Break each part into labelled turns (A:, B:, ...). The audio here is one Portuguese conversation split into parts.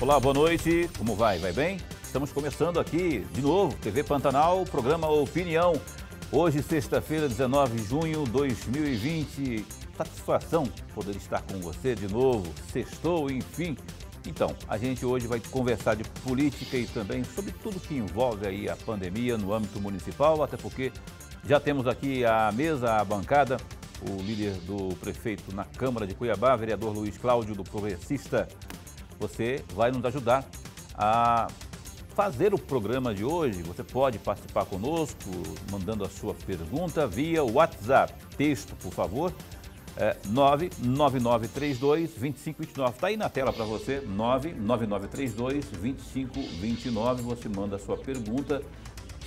A: Olá, boa noite. Como vai? Vai bem? Estamos começando aqui, de novo, TV Pantanal, programa Opinião. Hoje, sexta-feira, 19 de junho de 2020. Satisfação poder estar com você de novo. Sextou, enfim. Então, a gente hoje vai conversar de política e também sobre tudo que envolve aí a pandemia no âmbito municipal, até porque já temos aqui a mesa, a bancada, o líder do prefeito na Câmara de Cuiabá, vereador Luiz Cláudio, do Progressista. Você vai nos ajudar a fazer o programa de hoje. Você pode participar conosco, mandando a sua pergunta via WhatsApp. Texto, por favor, 99932-2529. Está aí na tela para você, 99932-2529. Você manda a sua pergunta.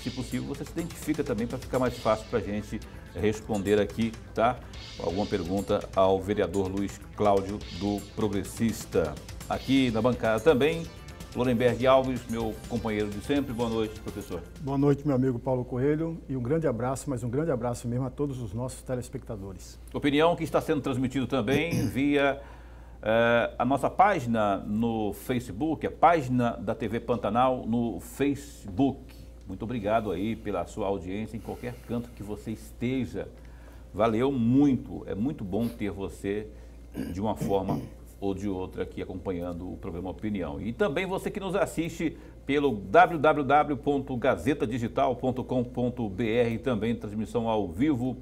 A: Se possível, você se identifica também para ficar mais fácil para a gente responder aqui, tá? Alguma pergunta ao vereador Luiz Cláudio, do Progressista. Aqui na bancada também, Lorenberg Alves, meu companheiro de sempre. Boa noite, professor.
B: Boa noite, meu amigo Paulo Coelho, e um grande abraço, mas um grande abraço mesmo a todos os nossos telespectadores.
A: Opinião que está sendo transmitido também via a nossa página no Facebook, a página da TV Pantanal no Facebook. Muito obrigado aí pela sua audiência em qualquer canto que você esteja. Valeu muito, é muito bom ter você de uma forma ou de outra aqui acompanhando o programa Opinião. E também você que nos assiste pelo www.gazetadigital.com.br, também transmissão ao vivo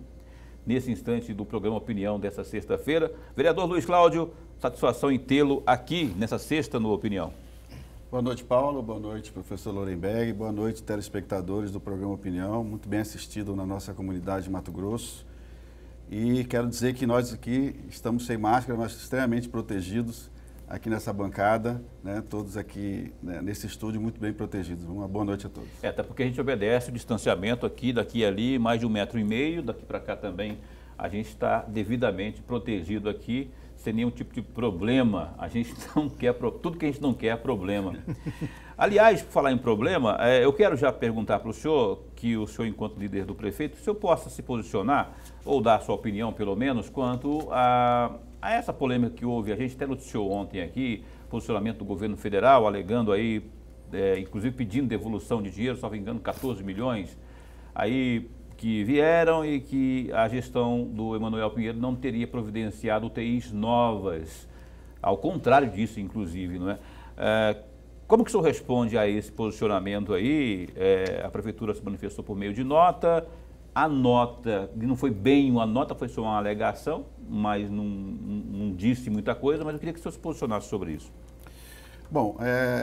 A: nesse instante do programa Opinião dessa sexta-feira. Vereador Luiz Cláudio, satisfação em tê-lo aqui nessa sexta no Opinião.
C: Boa noite, Paulo. Boa noite, professor Lorenberg. Boa noite, telespectadores do programa Opinião. Muito bem assistido na nossa comunidade de Mato Grosso. E quero dizer que nós aqui estamos sem máscara, mas extremamente protegidos aqui nessa bancada, né? Todos aqui, né, nesse estúdio muito bem protegidos. Uma boa noite a todos.
A: Até porque a gente obedece o distanciamento aqui, daqui e ali, mais de 1,5 m, daqui para cá também a gente está devidamente protegido aqui, sem nenhum tipo de problema. A gente não quer, tudo que a gente não quer é problema. Aliás, por falar em problema, eu quero já perguntar para o senhor, que o senhor, enquanto líder do prefeito, o senhor possa se posicionar, ou dar a sua opinião, pelo menos, quanto a essa polêmica que houve. A gente até noticiou ontem aqui, posicionamento do governo federal, alegando aí, inclusive pedindo devolução de dinheiro, só me engano, 14 milhões, aí que vieram e que a gestão do Emanuel Pinheiro não teria providenciado UTIs novas, ao contrário disso, inclusive, não é? Como que o senhor responde a esse posicionamento aí? A prefeitura se manifestou por meio de nota, a nota, não foi bem uma nota, foi só uma alegação, mas não disse muita coisa, mas eu queria que o senhor se posicionasse sobre isso.
C: Bom,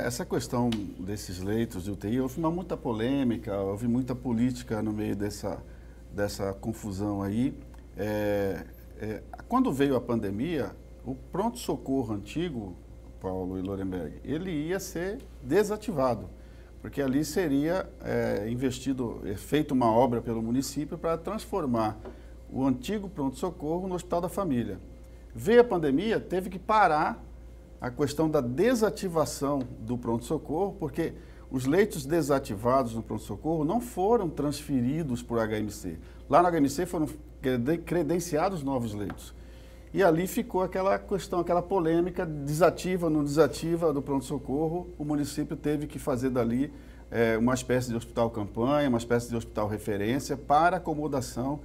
C: essa questão desses leitos de UTI, houve muita polêmica, houve muita política no meio dessa confusão aí. Quando veio a pandemia, o pronto-socorro antigo, Paulo e Lorenberg, ele ia ser desativado, porque ali seria feita uma obra pelo município para transformar o antigo pronto-socorro no Hospital da Família. Veio a pandemia, teve que parar a questão da desativação do pronto-socorro, porque os leitos desativados no pronto-socorro não foram transferidos por HMC. Lá no HMC foram credenciados novos leitos. E ali ficou aquela questão, aquela polêmica, desativa ou não desativa do pronto-socorro. O município teve que fazer dali uma espécie de hospital-campanha, uma espécie de hospital-referência para acomodação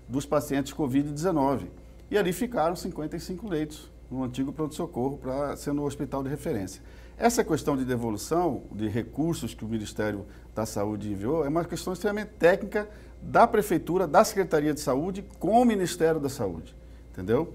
C: dos pacientes Covid-19. E ali ficaram 55 leitos no antigo pronto-socorro para ser no hospital de referência. Essa questão de devolução de recursos que o Ministério da Saúde enviou é uma questão extremamente técnica da Prefeitura, da Secretaria de Saúde com o Ministério da Saúde, entendeu?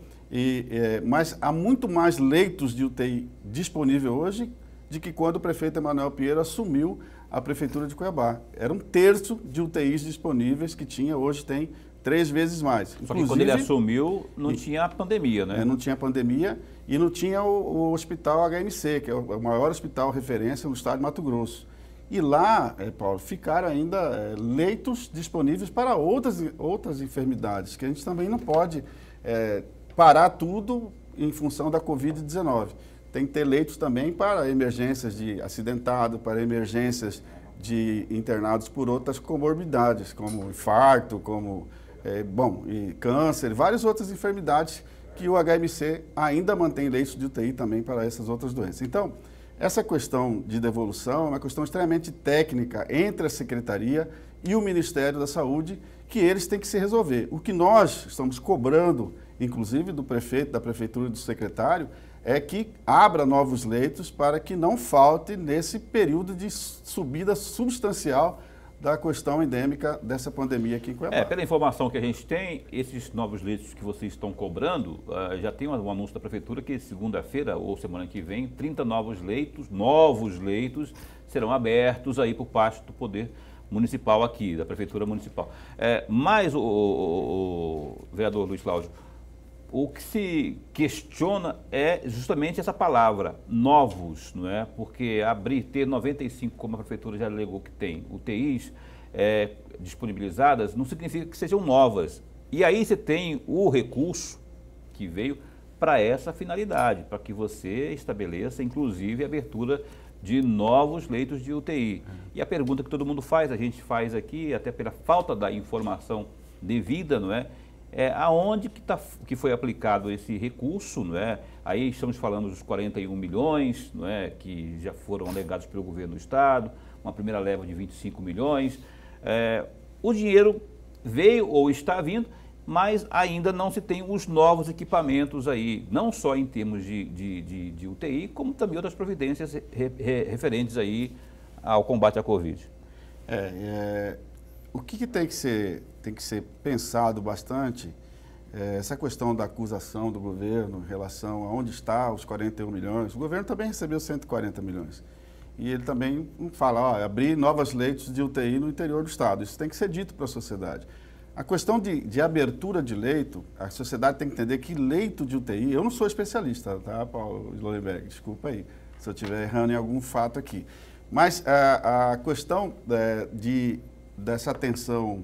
C: Mas há muito mais leitos de UTI disponível hoje de que quando o prefeito Emanuel Pinheiro assumiu a Prefeitura de Cuiabá. Era 1/3 de UTIs disponíveis que tinha, hoje tem 3 vezes mais.
A: Só que quando ele assumiu, não tinha a pandemia, né?
C: Não tinha pandemia e não tinha o hospital HMC, que é o maior hospital referência no estado de Mato Grosso. E lá, Paulo, ficaram ainda leitos disponíveis para outras enfermidades, que a gente também não pode parar tudo em função da Covid-19. Tem que ter leitos também para emergências de acidentado, para emergências de internados por outras comorbidades, como infarto, como e câncer, várias outras enfermidades que o HMC ainda mantém leitos de UTI também para essas outras doenças. Então, Essa questão de devolução é uma questão extremamente técnica entre a Secretaria e o Ministério da Saúde, que eles têm que se resolver. O que nós estamos cobrando, inclusive do prefeito, da prefeitura e do secretário, é que abra novos leitos para que não falte nesse período de subida substancial da questão endêmica dessa pandemia aqui em Cuiabá.
A: Pela informação que a gente tem, esses novos leitos que vocês estão cobrando, já tem um anúncio da prefeitura que segunda-feira ou semana que vem, 30 novos leitos serão abertos aí por parte do Poder Municipal aqui, da Prefeitura Municipal. Mas, o vereador Luiz Cláudio, o que se questiona é justamente essa palavra, novos, não é? Porque ter 95, como a Prefeitura já alegou que tem, UTIs disponibilizadas, não significa que sejam novas. E aí você tem o recurso que veio para essa finalidade, para que você estabeleça, inclusive, a abertura de novos leitos de UTI. E a pergunta que todo mundo faz, a gente faz aqui, até pela falta da informação devida, não é? Aonde que foi aplicado esse recurso, não é? Aí estamos falando dos 41 milhões, não é? Que já foram alegados pelo governo do estado, uma primeira leva de 25 milhões. O dinheiro veio ou está vindo, mas ainda não se tem os novos equipamentos aí, não só em termos de UTI, como também outras providências referentes aí ao combate à Covid.
C: O que tem que ser pensado bastante, essa questão da acusação do governo em relação a onde está os 41 milhões. O governo também recebeu 140 milhões. E ele também fala, abrir novos leitos de UTI no interior do estado. Isso tem que ser dito para a sociedade. A questão de abertura de leito, a sociedade tem que entender que leito de UTI, eu não sou especialista, tá, Paulo Lorenberg? Desculpa aí, se eu estiver errando em algum fato aqui. Mas a questão dessa atenção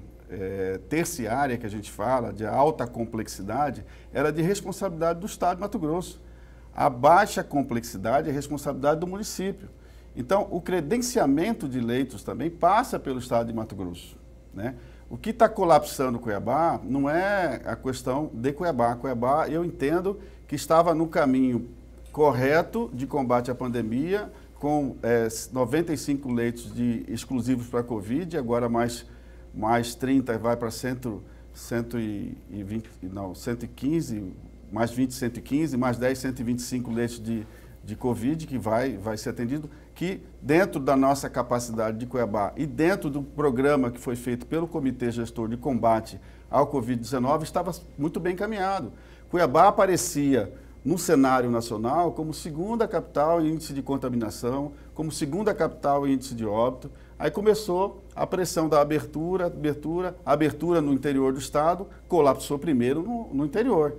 C: terciária que a gente fala, de alta complexidade, era de responsabilidade do Estado de Mato Grosso. A baixa complexidade é responsabilidade do município. Então, o credenciamento de leitos também passa pelo Estado de Mato Grosso, né? O que está colapsando Cuiabá não é a questão de Cuiabá. Cuiabá, eu entendo que estava no caminho correto de combate à pandemia, com 95 leitos exclusivos para a Covid, agora mais 30 vai para 115, mais 20, 115, mais 10, 125 leitos de Covid que vai ser atendido, que dentro da nossa capacidade de Cuiabá e dentro do programa que foi feito pelo Comitê Gestor de Combate ao Covid-19, estava muito bem encaminhado. Cuiabá aparecia no cenário nacional como segunda capital em índice de contaminação, como segunda capital em índice de óbito. Aí começou a pressão da abertura no interior do estado, colapsou primeiro no interior.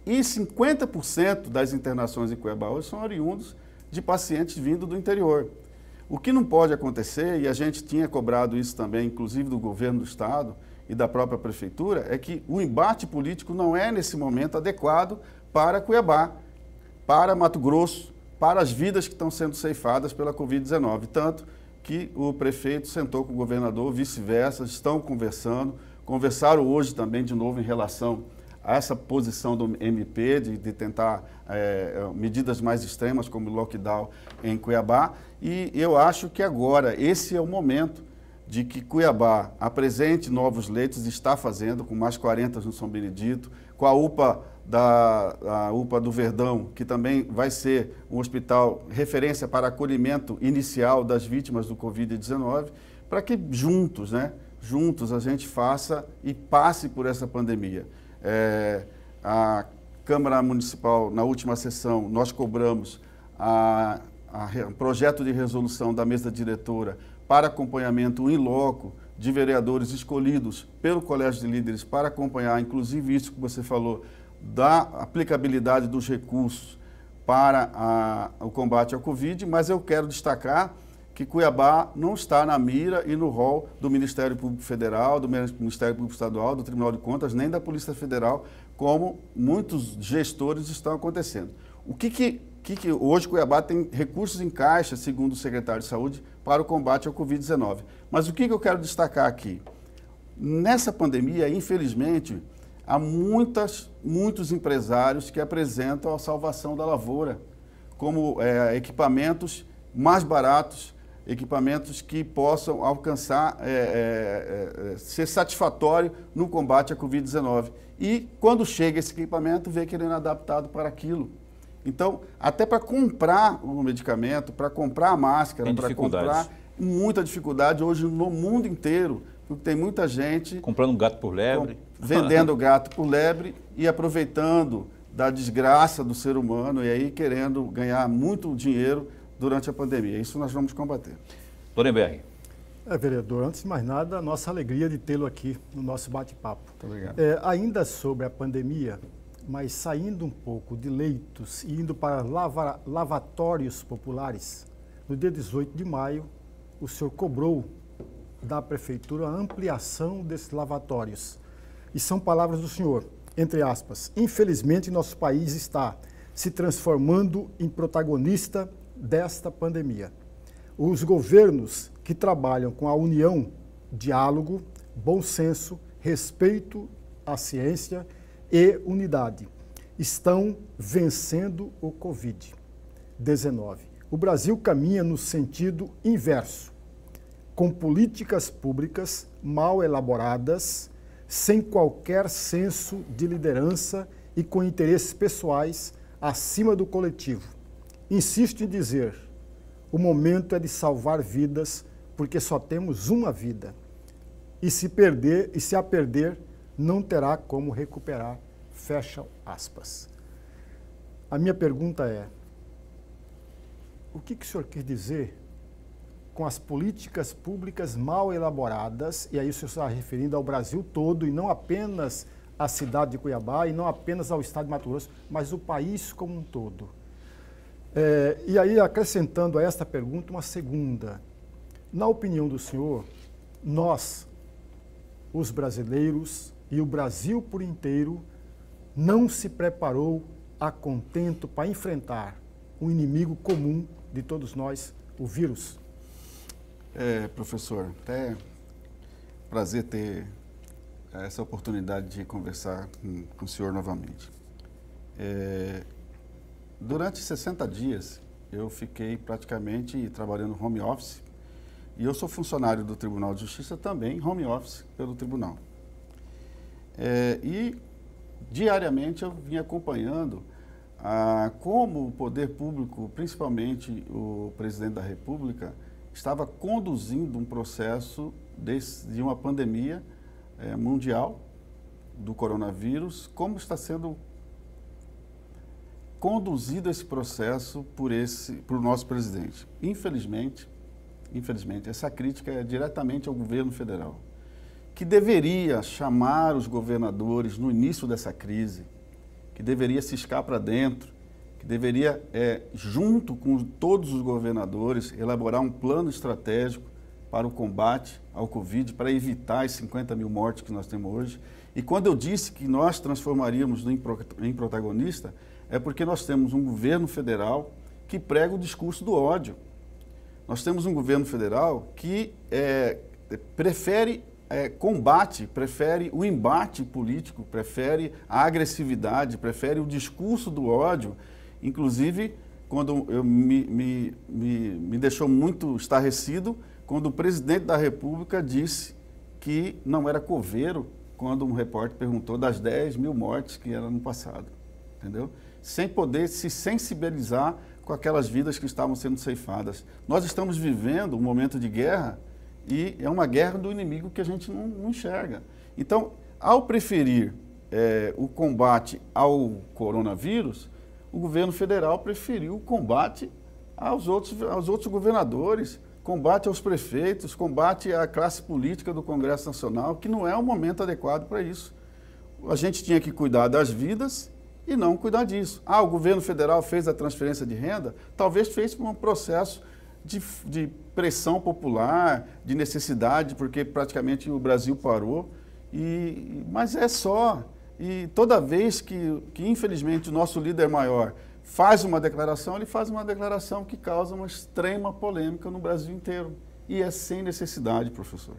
C: E 50% das internações em Cuiabá hoje são oriundos de pacientes vindo do interior. O que não pode acontecer, e a gente tinha cobrado isso também, inclusive do governo do estado e da própria prefeitura, é que o embate político não é, nesse momento, adequado para Cuiabá, para Mato Grosso, para as vidas que estão sendo ceifadas pela Covid-19. Tanto que o prefeito sentou com o governador, vice-versa, estão conversaram hoje também de novo em relação a essa posição do MP de tentar medidas mais extremas, como o lockdown em Cuiabá. E eu acho que agora esse é o momento de que Cuiabá apresente novos leitos, está fazendo, com mais 40 no São Benedito, com a UPA do Verdão, que também vai ser um hospital referência para acolhimento inicial das vítimas do Covid-19, para que juntos a gente faça e passe por essa pandemia. A Câmara Municipal, na última sessão, nós cobramos o projeto de resolução da mesa diretora para acompanhamento in loco de vereadores escolhidos pelo Colégio de Líderes para acompanhar, inclusive isso que você falou, da aplicabilidade dos recursos para o combate ao Covid, mas eu quero destacar que Cuiabá não está na mira e no rol do Ministério Público Federal, do Ministério Público Estadual, do Tribunal de Contas, nem da Polícia Federal, como muitos gestores estão acontecendo. O que hoje Cuiabá tem recursos em caixa, segundo o secretário de Saúde, para o combate ao Covid-19. Mas o que eu quero destacar aqui? Nessa pandemia, infelizmente, há muitos empresários que apresentam a salvação da lavoura como equipamentos mais baratos, equipamentos que possam alcançar, ser satisfatório no combate à Covid-19. E quando chega esse equipamento, vê que ele não é adaptado para aquilo. Então, até para comprar o medicamento, para comprar a máscara, para comprar, muita dificuldade hoje no mundo inteiro, porque tem muita gente...
A: Comprando um gato por lebre.
C: Vendendo gato por lebre e aproveitando da desgraça do ser humano e aí querendo ganhar muito dinheiro durante a pandemia. Isso nós vamos combater.
A: Lorenberg.
B: Vereador, antes de mais nada, a nossa alegria de tê-lo aqui no nosso bate-papo.
C: Muito obrigado.
B: Ainda sobre a pandemia, mas saindo um pouco de leitos e indo para lavatórios populares, no dia 18 de maio, o senhor cobrou da Prefeitura a ampliação desses lavatórios. E são palavras do senhor, entre aspas, infelizmente nosso país está se transformando em protagonista desta pandemia. Os governos que trabalham com a união, diálogo, bom senso, respeito à ciência e unidade estão vencendo o Covid-19. O Brasil caminha no sentido inverso, com políticas públicas mal elaboradas, sem qualquer senso de liderança e com interesses pessoais acima do coletivo. Insisto em dizer, o momento é de salvar vidas, porque só temos uma vida. E se a perder, não terá como recuperar. Fecha aspas. A minha pergunta é, o que o senhor quis dizer com as políticas públicas mal elaboradas, e aí o senhor está referindo ao Brasil todo, e não apenas à cidade de Cuiabá, e não apenas ao estado de Mato Grosso, mas o país como um todo? E aí, acrescentando a esta pergunta, uma segunda. Na opinião do senhor, nós, os brasileiros e o Brasil por inteiro, não se preparou a contento para enfrentar um inimigo comum de todos nós, o vírus?
C: Professor, até prazer ter essa oportunidade de conversar com o senhor novamente. Durante 60 dias, eu fiquei praticamente trabalhando home office e eu sou funcionário do Tribunal de Justiça também, home office pelo tribunal. E diariamente eu vinha acompanhando como o poder público, principalmente o presidente da República, estava conduzindo um processo de uma pandemia mundial do coronavírus, como está sendo conduzido esse processo por nosso presidente. Infelizmente, essa crítica é diretamente ao governo federal, que deveria chamar os governadores no início dessa crise, que deveria ciscar para dentro, que deveria, junto com todos os governadores, elaborar um plano estratégico para o combate ao Covid, para evitar as 50 mil mortes que nós temos hoje. E quando eu disse que nós transformaríamos em protagonista, é porque nós temos um governo federal que prega o discurso do ódio. Nós temos um governo federal que prefere combate, prefere o embate político, prefere a agressividade, prefere o discurso do ódio. Inclusive, quando me deixou muito estarrecido, quando o presidente da República disse que não era coveiro, quando um repórter perguntou das 10 mil mortes que eram no passado, entendeu? Sem poder se sensibilizar com aquelas vidas que estavam sendo ceifadas. Nós estamos vivendo um momento de guerra e é uma guerra do inimigo que a gente não enxerga. Então, ao preferir o combate ao coronavírus, o governo federal preferiu o combate aos outros governadores, combate aos prefeitos, combate à classe política do Congresso Nacional, que não é o momento adequado para isso. A gente tinha que cuidar das vidas e não cuidar disso. O governo federal fez a transferência de renda, talvez fez por um processo de pressão popular, de necessidade, porque praticamente o Brasil parou, mas é só. E toda vez que infelizmente o nosso líder maior faz uma declaração, ele faz uma declaração que causa uma extrema polêmica no Brasil inteiro. E é sem necessidade, professor.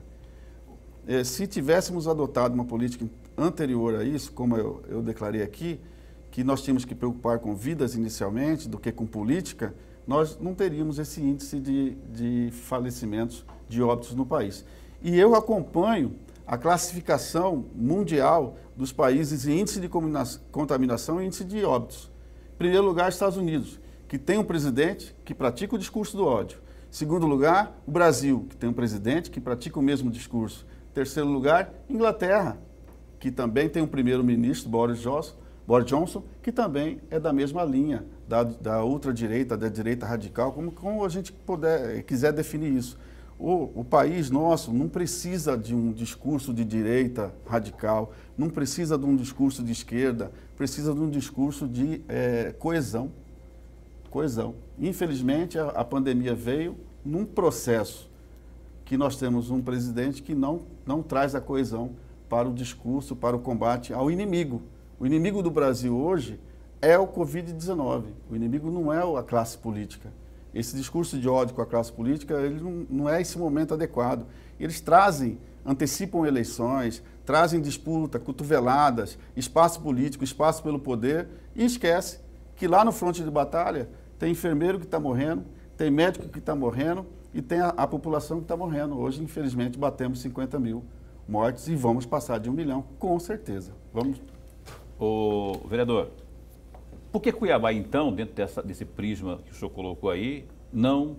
C: Se tivéssemos adotado uma política anterior a isso, como eu declarei aqui, que nós tínhamos que preocupar com vidas inicialmente do que com política, nós não teríamos esse índice de falecimentos, de óbitos no país. E eu acompanho a classificação mundial dos países em índice de contaminação e índice de óbitos. Em primeiro lugar, Estados Unidos, que tem um presidente que pratica o discurso do ódio. Em segundo lugar, o Brasil, que tem um presidente que pratica o mesmo discurso. Em terceiro lugar, Inglaterra, que também tem um primeiro-ministro, Boris Johnson, que também é da mesma linha, da ultradireita, da direita radical, como a gente quiser definir isso. O país nosso não precisa de um discurso de direita radical, não precisa de um discurso de esquerda, precisa de um discurso de coesão. Infelizmente, a pandemia veio num processo que nós temos um presidente que não traz a coesão para o discurso, para o combate ao inimigo. O inimigo do Brasil hoje é o Covid-19. O inimigo não é a classe política. Esse discurso de ódio com a classe política, ele não é esse momento adequado. Eles antecipam eleições, trazem disputa, cotoveladas, espaço político, espaço pelo poder, e esquece que lá no fronte de batalha tem enfermeiro que está morrendo, tem médico que está morrendo e tem a população que está morrendo. Hoje, infelizmente, batemos 50 mil mortes e vamos passar de 1 milhão, com certeza. Vamos.
A: Ô, vereador, por que Cuiabá, então, dentro desse prisma que o senhor colocou aí, não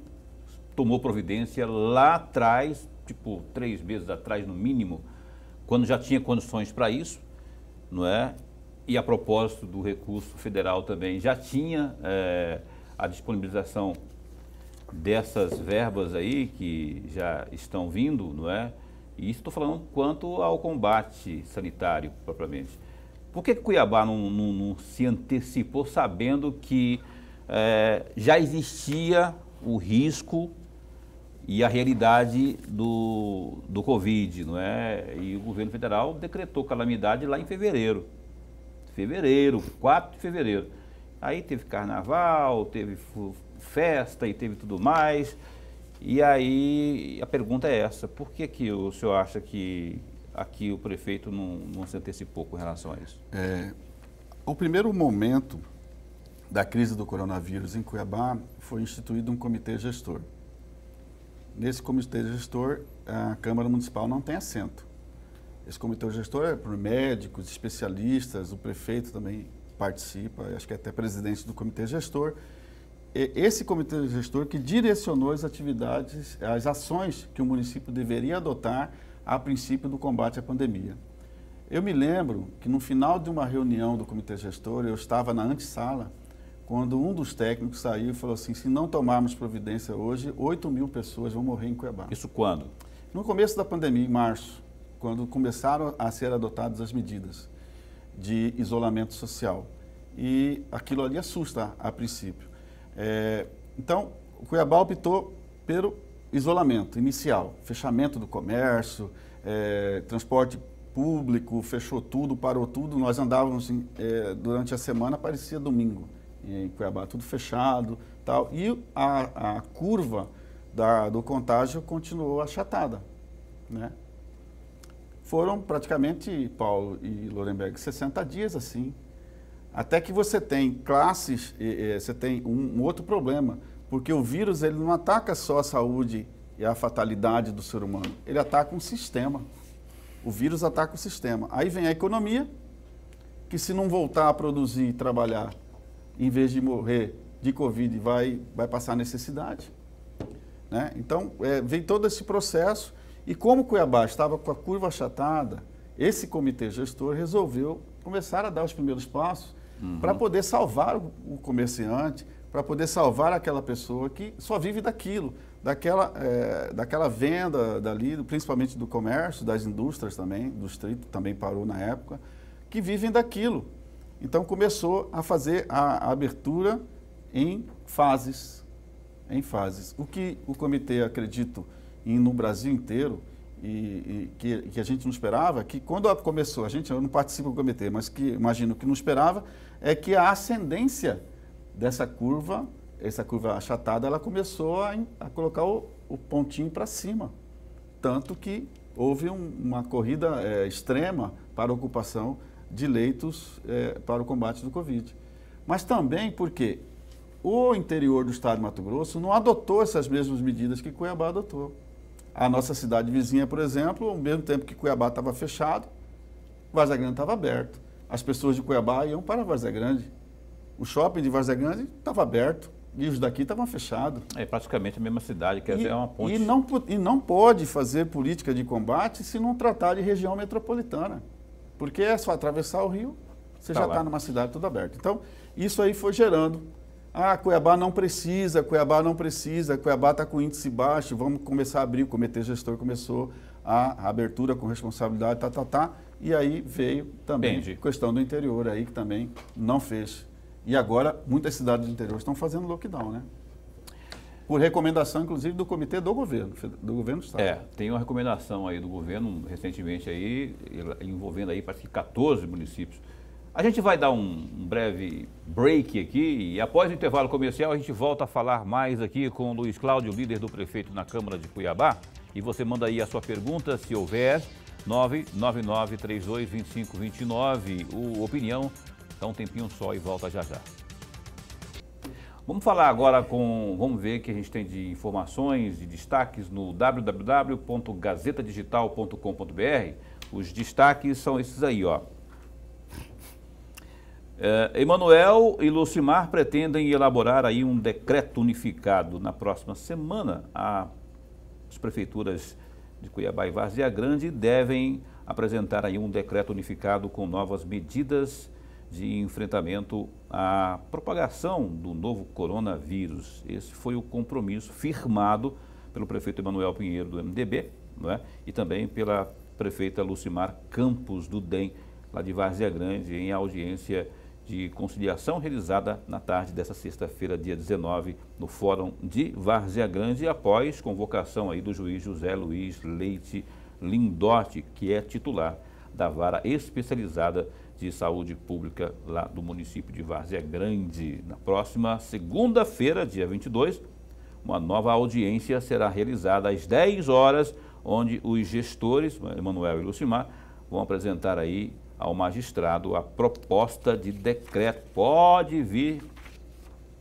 A: tomou providência lá atrás, tipo 3 meses atrás no mínimo, quando já tinha condições para isso, não é? E a propósito do recurso federal também já tinha a disponibilização dessas verbas aí que já estão vindo, não é? E isso estou falando quanto ao combate sanitário propriamente. Por que Cuiabá não se antecipou sabendo que já existia o risco e a realidade do Covid, não é? E o governo federal decretou calamidade lá em fevereiro. 4 de fevereiro. Aí teve carnaval, teve festa e teve tudo mais. E aí a pergunta é essa, por que o senhor acha que aqui o prefeito não se antecipou com relação a isso?
C: O primeiro momento da crise do coronavírus em Cuiabá foi instituído um comitê gestor. Nesse comitê gestor, a Câmara Municipal não tem assento. Esse comitê gestor é por médicos, especialistas, o prefeito também participa, acho que é até presidente do comitê gestor. Esse comitê gestor que direcionou as atividades, as ações que o município deveria adotar a princípio do combate à pandemia. Eu me lembro que no final de uma reunião do comitê gestor, eu estava na antessala, quando um dos técnicos saiu e falou assim, se não tomarmos providência hoje, 8 mil pessoas vão morrer em Cuiabá.
A: Isso quando?
C: No começo da pandemia, em março, quando começaram a ser adotadas as medidas de isolamento social. E aquilo ali assusta a princípio. Então, o Cuiabá optou pelo isolamento inicial, fechamento do comércio, transporte público, fechou tudo, parou tudo. Nós andávamos durante a semana, parecia domingo em Cuiabá, tudo fechado, tal. E a curva do contágio continuou achatada, né? Foram praticamente, Paulo e Lorenberg, 60 dias assim, até que você tem classes, você tem um outro problema, porque o vírus ele não ataca só a saúde e a fatalidade do ser humano, ele ataca um sistema. O vírus ataca o sistema. Aí vem a economia, que se não voltar a produzir e trabalhar, em vez de morrer de Covid, vai passar necessidade, né? Então, vem todo esse processo. E como Cuiabá estava com a curva achatada, esse comitê gestor resolveu começar a dar os primeiros passos para poder salvar o comerciante, para poder salvar aquela pessoa que só vive daquilo, daquela venda dali, principalmente do comércio, das indústrias também, do distrito também parou na época, que vivem daquilo. Então começou a fazer a abertura em fases. O que o comitê, acredito, no Brasil inteiro, e que a gente não esperava, que quando começou, eu não participo do comitê, mas que imagino que não esperava, é que a ascendência dessa curva, essa curva achatada, ela começou a colocar o pontinho para cima. Tanto que houve uma corrida extrema para a ocupação de leitos para o combate do Covid. Mas também porque o interior do estado de Mato Grosso não adotou essas mesmas medidas que Cuiabá adotou. A nossa cidade vizinha, por exemplo, ao mesmo tempo que Cuiabá estava fechado, Várzea Grande estava aberto. As pessoas de Cuiabá iam para Várzea Grande. O shopping de Várzea Grande estava aberto e os daqui estavam fechados.
A: É praticamente a mesma cidade, quer dizer, é uma ponte.
C: E não pode fazer política de combate se não tratar de região metropolitana. Porque é só atravessar o rio, você já está numa cidade toda aberta. Então, isso aí foi gerando. Cuiabá não precisa, Cuiabá está com índice baixo, vamos começar a abrir, o comitê gestor começou a abertura com responsabilidade, e aí veio também a questão do interior aí, que também não fez. E agora, muitas cidades do interior estão fazendo lockdown, né? Por recomendação, inclusive, do comitê do governo do estado.
A: Tem uma recomendação aí do governo, recentemente aí, envolvendo aí, parece que 14 municípios. A gente vai dar um breve break aqui e após o intervalo comercial a gente volta a falar mais aqui com o Luiz Cláudio, líder do prefeito na Câmara de Cuiabá. E você manda aí a sua pergunta, se houver, 999322529. O Opinião dá um tempinho só e volta já já. Vamos falar agora vamos ver o que a gente tem de informações, de destaques no www.gazetadigital.com.br. Os destaques são esses aí, ó. Emanuel e Lucimar pretendem elaborar aí um decreto unificado na próxima semana. As prefeituras de Cuiabá e Várzea Grande devem apresentar aí um decreto unificado com novas medidas de enfrentamento à propagação do novo coronavírus. Esse foi o compromisso firmado pelo prefeito Emanuel Pinheiro do MDB, não é? E também pela prefeita Lucimar Campos do DEM, lá de Várzea Grande, em audiência de conciliação realizada na tarde dessa sexta-feira, dia 19, no Fórum de Várzea Grande, após convocação aí do juiz José Luiz Leite Lindotti, que é titular da Vara Especializada de Saúde Pública lá do município de Várzea Grande. Na próxima segunda-feira, dia 22, uma nova audiência será realizada às 10 horas, onde os gestores, Emanuel e Lucimar, vão apresentar aí ao magistrado a proposta de decreto. Pode vir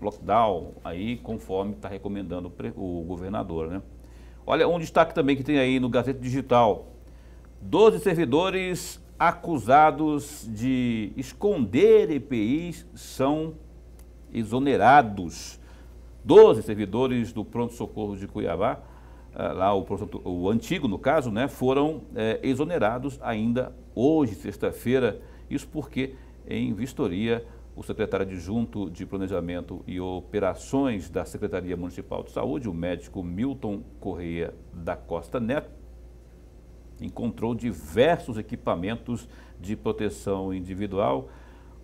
A: lockdown aí, conforme está recomendando o governador, né? Olha, um destaque também que tem aí no Gazeta Digital. 12 servidores acusados de esconder EPIs são exonerados. 12 servidores do pronto-socorro de Cuiabá, lá o antigo no caso, né, foram exonerados ainda hoje, sexta-feira. Isso porque, em vistoria, o secretário adjunto de Planejamento e Operações da Secretaria Municipal de Saúde, o médico Milton Correia da Costa Neto, encontrou diversos equipamentos de proteção individual,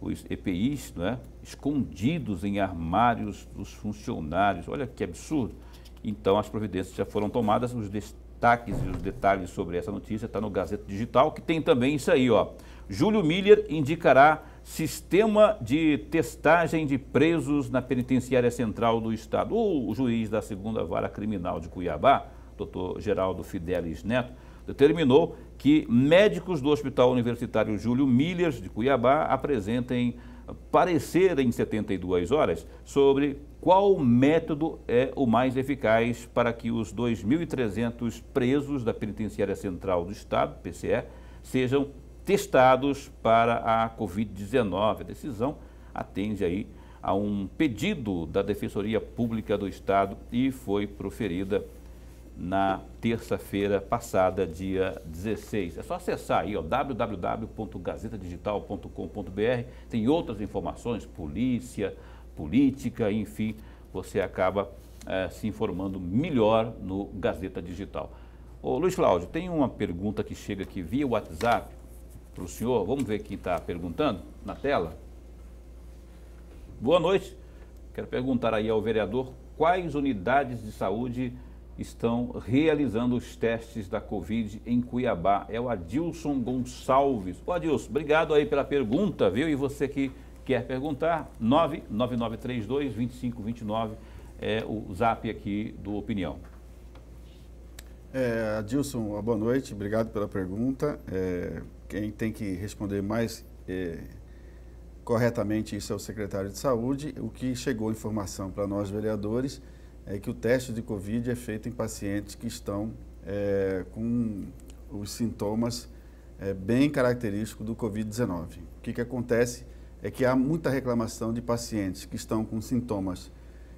A: os EPIs, né, escondidos em armários dos funcionários. Olha que absurdo. Então, as providências já foram tomadas. Os destaques e os detalhes sobre essa notícia está no Gazeta Digital, que tem também isso aí, ó. Júlio Miller indicará sistema de testagem de presos na Penitenciária Central do Estado. O juiz da 2ª Vara Criminal de Cuiabá, doutor Geraldo Fidelis Neto, determinou que médicos do Hospital Universitário Júlio Miller de Cuiabá apresentem parecer em 72 horas sobre qual método é o mais eficaz para que os 2.300 presos da Penitenciária Central do Estado, PCE, sejam testados para a Covid-19. A decisão atende aí a um pedido da Defensoria Pública do Estado e foi proferida na terça-feira passada, dia 16. É só acessar aí, ó, www.gazetadigital.com.br. Tem outras informações, polícia, política, enfim, você acaba se informando melhor no Gazeta Digital. Ô, Luiz Cláudio, tem uma pergunta que chega aqui via WhatsApp para o senhor. Vamos ver quem está perguntando na tela. Boa noite. Quero perguntar aí ao vereador quais unidades de saúde estão realizando os testes da Covid em Cuiabá. É o Adilson Gonçalves. Ô Adilson, obrigado aí pela pergunta, viu? E você que quer perguntar, 99932-2529 é o zap aqui do Opinião.
C: Adilson, boa noite, obrigado pela pergunta. Quem tem que responder mais corretamente isso é o secretário de Saúde. O que chegou informação para nós vereadores é que o teste de Covid é feito em pacientes que estão com os sintomas bem característicos do Covid-19. O que acontece é que há muita reclamação de pacientes que estão com sintomas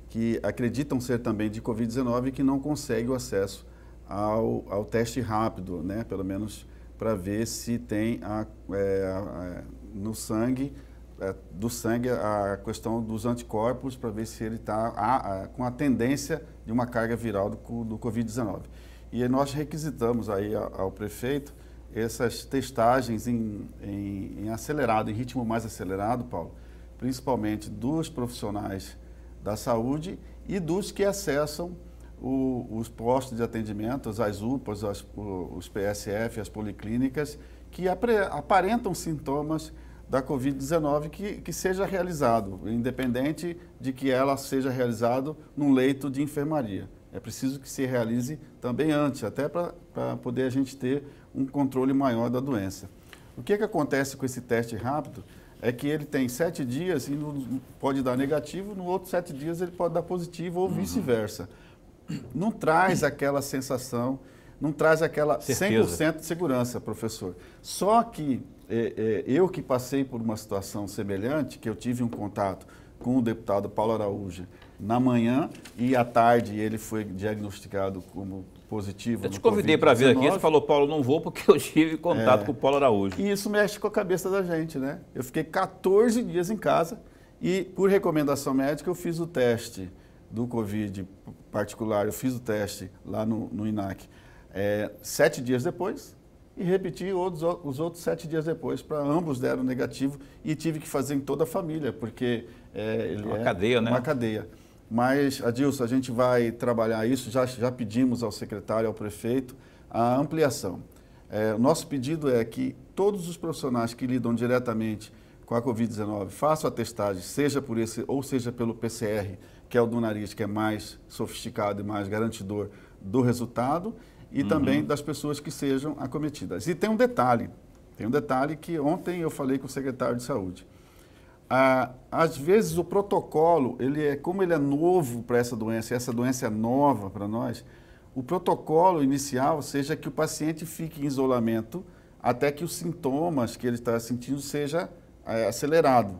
C: que acreditam ser também de Covid-19 e que não conseguem o acesso ao teste rápido, né? Pelo menos para ver se tem no sangue, do sangue a questão dos anticorpos, para ver se ele está com a tendência de uma carga viral do Covid-19. E nós requisitamos aí ao prefeito essas testagens em acelerado, em ritmo mais acelerado, Paulo, principalmente dos profissionais da saúde e dos que acessam os postos de atendimento, as UPAs, os PSF, as policlínicas, que aparentam sintomas da Covid-19 que seja realizado, independente de que ela seja realizado num leito de enfermaria. É preciso que se realize também antes, até para poder a gente ter um controle maior da doença. O que acontece com esse teste rápido é que ele tem 7 dias e pode dar negativo, no outro 7 dias ele pode dar positivo ou vice-versa. Não traz aquela sensação, não traz aquela 100% de segurança, professor. Só que eu que passei por uma situação semelhante, que eu tive um contato com o deputado Paulo Araújo na manhã e à tarde ele foi diagnosticado como positivo.
A: Eu te convidei para vir aqui, você falou, Paulo, não vou porque eu tive contato com o Paulo Araújo.
C: E isso mexe com a cabeça da gente, né? Eu fiquei 14 dias em casa e, por recomendação médica, eu fiz o teste do Covid particular, eu fiz o teste lá no INAC 7 dias depois e repeti os outros 7 dias depois, para ambos deram negativo e tive que fazer em toda a família, porque ele
A: uma cadeia, né?
C: Uma cadeia. Mas, Adilson, a gente vai trabalhar isso, já pedimos ao secretário, ao prefeito, a ampliação. O nosso pedido é que todos os profissionais que lidam diretamente com a Covid-19 façam a testagem, seja por esse ou seja pelo PCR, que é o do nariz, que é mais sofisticado e mais garantidor do resultado, e também das pessoas que sejam acometidas. E tem um detalhe que ontem eu falei com o secretário de Saúde. Às vezes o protocolo, como ele é novo para essa doença é nova para nós, o protocolo inicial seja que o paciente fique em isolamento até que os sintomas que ele está sentindo seja acelerado.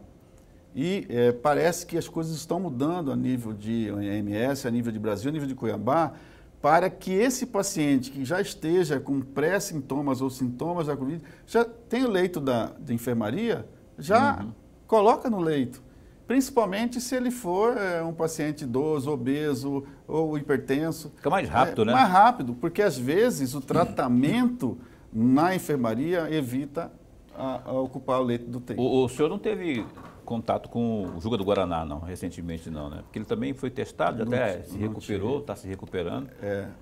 C: E parece que as coisas estão mudando a nível de OMS, a nível de Brasil, a nível de Cuiabá, para que esse paciente que já esteja com pré-sintomas ou sintomas da Covid, já tem o leito de enfermaria, já coloca no leito. Principalmente se ele for um paciente idoso, obeso ou hipertenso.
A: Fica mais rápido, né?
C: Mais rápido, porque às vezes o tratamento na enfermaria evita a ocupar o leito do UTI.
A: O senhor não teve contato com o Juca do Guaraná, não, recentemente não, né? Porque ele também foi testado, até se recuperou, está se recuperando.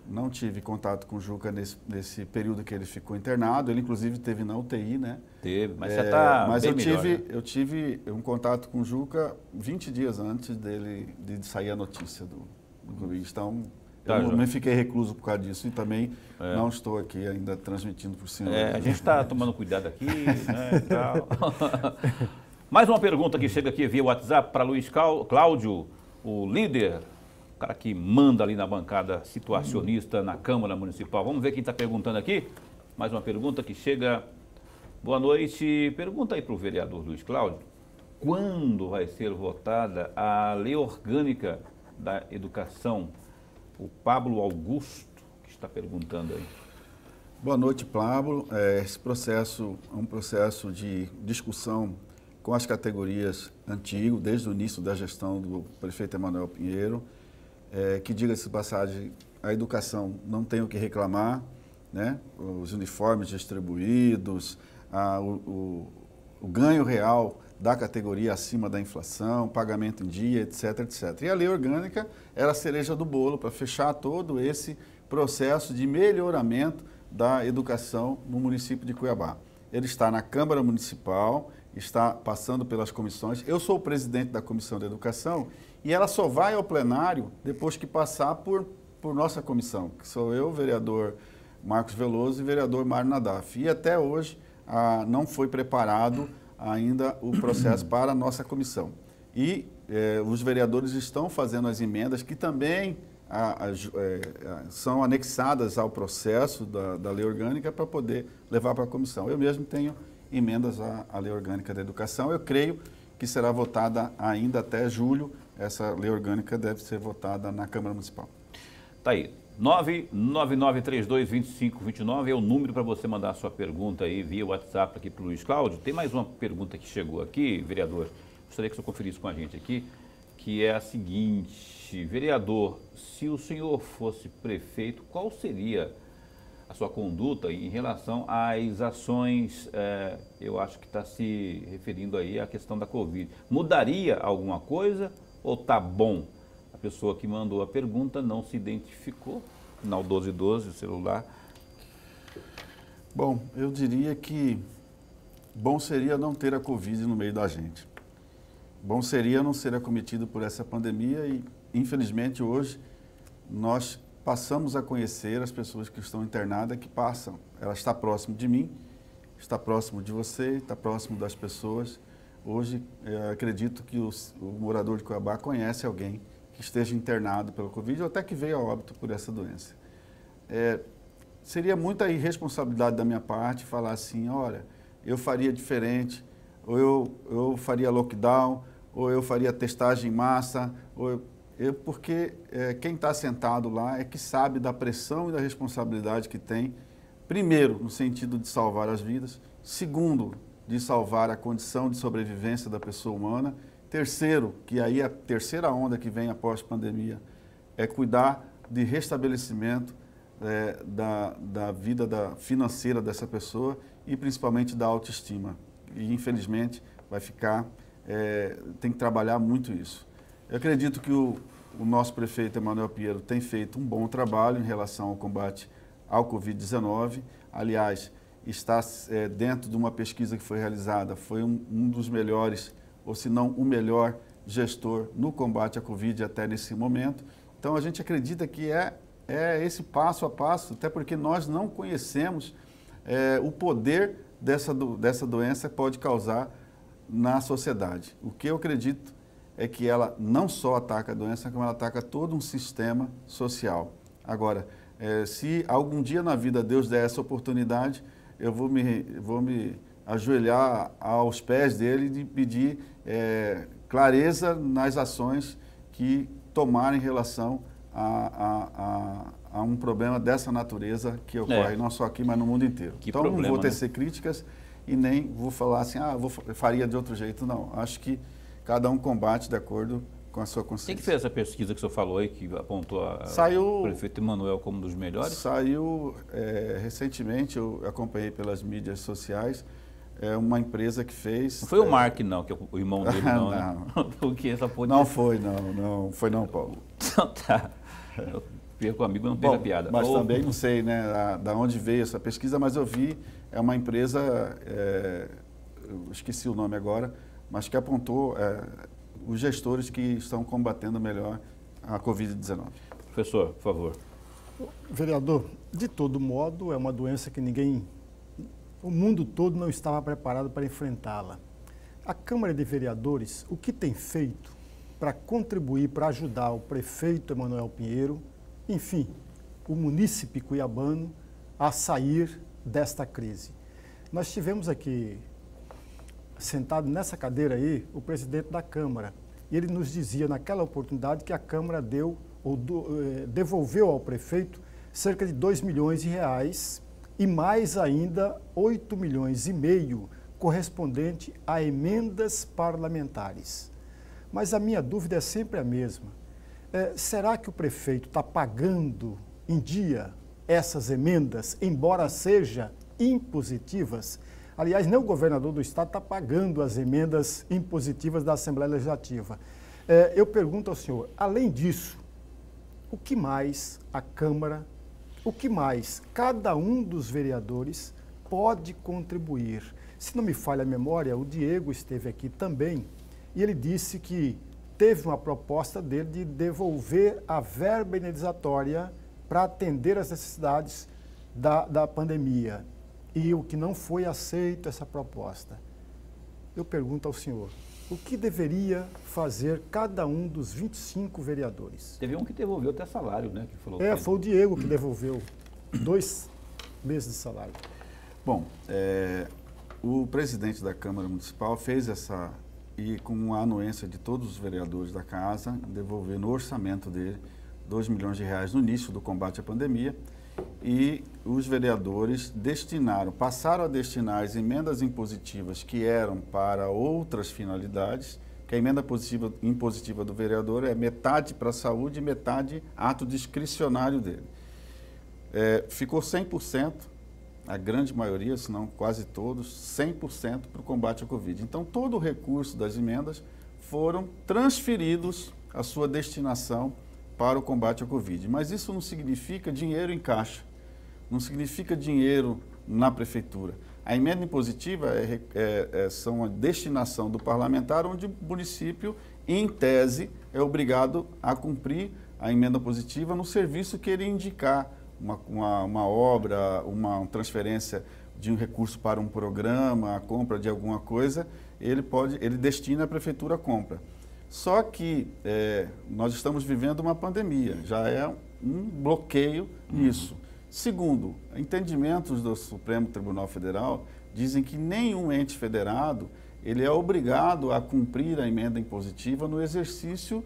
C: Não tive contato com o Juca nesse período que ele ficou internado, ele inclusive teve na UTI, né?
A: Teve, mas já está bem melhor, né?
C: Eu tive um contato com o Juca 20 dias antes de sair a notícia do Covid, então eu não fiquei recluso por causa disso e também não estou aqui ainda transmitindo para o senhor.
A: A gente está tomando cuidado aqui, né, e tal. Mais uma pergunta que chega aqui via WhatsApp para Luiz Cláudio, o líder, o cara que manda ali na bancada situacionista na Câmara Municipal. Vamos ver quem está perguntando aqui. Mais uma pergunta que chega. Boa noite. Pergunta aí para o vereador Luiz Cláudio. Quando vai ser votada a lei orgânica da educação? O Pablo Augusto que está perguntando aí.
C: Boa noite, Pablo. Esse processo é um processo de discussão com as categorias antigas, desde o início da gestão do prefeito Emanuel Pinheiro, que, diga-se de passagem, a educação não tem o que reclamar, né? Os uniformes distribuídos, o ganho real da categoria acima da inflação, pagamento em dia, etc, etc. E a lei orgânica era a cereja do bolo para fechar todo esse processo de melhoramento da educação no município de Cuiabá. Ele está na Câmara Municipal, está passando pelas comissões. Eu sou o presidente da Comissão de Educação e ela só vai ao plenário depois que passar por nossa comissão, que sou eu, o vereador Marcos Veloso e o vereador Mário Nadaf. E até hoje não foi preparado ainda o processo para a nossa comissão. E os vereadores estão fazendo as emendas que também são anexadas ao processo da lei orgânica para poder levar para a comissão. Eu mesmo tenho emendas à lei orgânica da educação. Eu creio que será votada ainda até julho. Essa lei orgânica deve ser votada na Câmara Municipal.
A: Tá aí. 999322529 é o número para você mandar a sua pergunta aí via WhatsApp aqui para o Luiz Cláudio. Tem mais uma pergunta que chegou aqui, vereador. Gostaria que o senhor conferisse com a gente aqui, que é a seguinte: vereador, se o senhor fosse prefeito, qual seria a sua conduta em relação às ações, eu acho que está se referindo aí à questão da Covid. Mudaria alguma coisa ou tá bom? A pessoa que mandou a pergunta não se identificou, final 1212, o celular.
C: Bom, eu diria que bom seria não ter a Covid no meio da gente. Bom seria não ser acometido por essa pandemia e, infelizmente, hoje nós passamos a conhecer as pessoas que estão internadas, que passam. Ela está próximo de mim, está próximo de você, está próximo das pessoas. Hoje, acredito que o morador de Cuiabá conhece alguém que esteja internado pela Covid ou até que veio a óbito por essa doença. Seria muita irresponsabilidade da minha parte falar assim, olha, eu faria diferente, ou eu faria lockdown, ou eu faria testagem em massa, porque quem está sentado lá é que sabe da pressão e da responsabilidade que tem, primeiro, no sentido de salvar as vidas, segundo, de salvar a condição de sobrevivência da pessoa humana, terceiro, que aí a terceira onda que vem após a pandemia, é cuidar de restabelecimento da vida financeira dessa pessoa e principalmente da autoestima. E infelizmente vai ficar, tem que trabalhar muito isso. Eu acredito que o nosso prefeito Emanuel Pinheiro tem feito um bom trabalho em relação ao combate ao Covid-19. Aliás, está dentro de uma pesquisa que foi realizada, foi um dos melhores, ou se não o melhor gestor no combate à Covid até nesse momento. Então a gente acredita que é esse passo a passo, até porque nós não conhecemos o poder dessa doença pode causar na sociedade. O que eu acredito é que ela não só ataca a doença, como ela ataca todo um sistema social. Agora, se algum dia na vida Deus der essa oportunidade, eu vou me ajoelhar aos pés dele e pedir clareza nas ações que tomarem em relação a um problema dessa natureza que ocorre não só aqui, mas no mundo inteiro. Então, problema, não vou tecer críticas e nem vou falar assim, faria de outro jeito, não. Acho que cada um combate de acordo com a sua consciência.
A: Quem que fez essa pesquisa que o senhor falou aí, que apontou o prefeito Emanuel como um dos melhores?
C: Saiu recentemente, eu acompanhei pelas mídias sociais, uma empresa que fez...
A: Não foi o Mark, não, que é o irmão dele, não, né? Porque essa
C: não foi, não foi não, Paulo.
A: Então tá. Eu perco o amigo, não pega a piada.
C: Mas também não sei, né, da onde veio essa pesquisa, mas eu vi, é uma empresa, eu esqueci o nome agora, mas que apontou os gestores que estão combatendo melhor a Covid-19.
A: Professor, por favor.
B: Vereador, de todo modo, é uma doença que o mundo todo não estava preparado para enfrentá-la. A Câmara de Vereadores, o que tem feito para contribuir, para ajudar o prefeito Emanuel Pinheiro, enfim, o munícipe cuiabano, a sair desta crise? Nós tivemos aqui, sentado nessa cadeira aí, o presidente da Câmara, e ele nos dizia naquela oportunidade que a Câmara devolveu ao prefeito cerca de 2 milhões de reais e mais ainda 8 milhões e meio correspondente a emendas parlamentares. Mas a minha dúvida é sempre a mesma. Será que o prefeito está pagando em dia essas emendas, embora sejam impositivas? Aliás, nem o governador do estado está pagando as emendas impositivas da Assembleia Legislativa. Eu pergunto ao senhor, além disso, o que mais a Câmara, o que mais cada um dos vereadores pode contribuir? Se não me falha a memória, o Diego esteve aqui também e ele disse que teve uma proposta dele de devolver a verba indenizatória para atender as necessidades da pandemia. E o que não foi aceito essa proposta. eu pergunto ao senhor, o que deveria fazer cada um dos 25 vereadores?
A: Teve um que devolveu até salário, né? Que falou
B: Foi o Diego que devolveu 2 meses de salário.
C: Bom, o presidente da Câmara Municipal fez e com a anuência de todos os vereadores da casa, devolver no orçamento dele R$2 milhões no início do combate à pandemia, e os vereadores passaram a destinar as emendas impositivas que eram para outras finalidades, que a emenda impositiva do vereador é metade para a saúde e metade ato discricionário dele. Ficou 100%, a grande maioria, se não quase todos, 100% para o combate à Covid. Então, todo o recurso das emendas foram transferidos à sua destinação para o combate à Covid. Mas isso não significa dinheiro em caixa, não significa dinheiro na prefeitura. A emenda impositiva são a destinação do parlamentar, onde o município, em tese, é obrigado a cumprir a emenda positiva no serviço que ele indicar, uma obra, uma transferência de um recurso para um programa, a compra de alguma coisa, ele destina, a prefeitura compra. Só que nós estamos vivendo uma pandemia, já é um bloqueio nisso. Segundo, entendimentos do Supremo Tribunal Federal dizem que nenhum ente federado ele é obrigado a cumprir a emenda impositiva no exercício,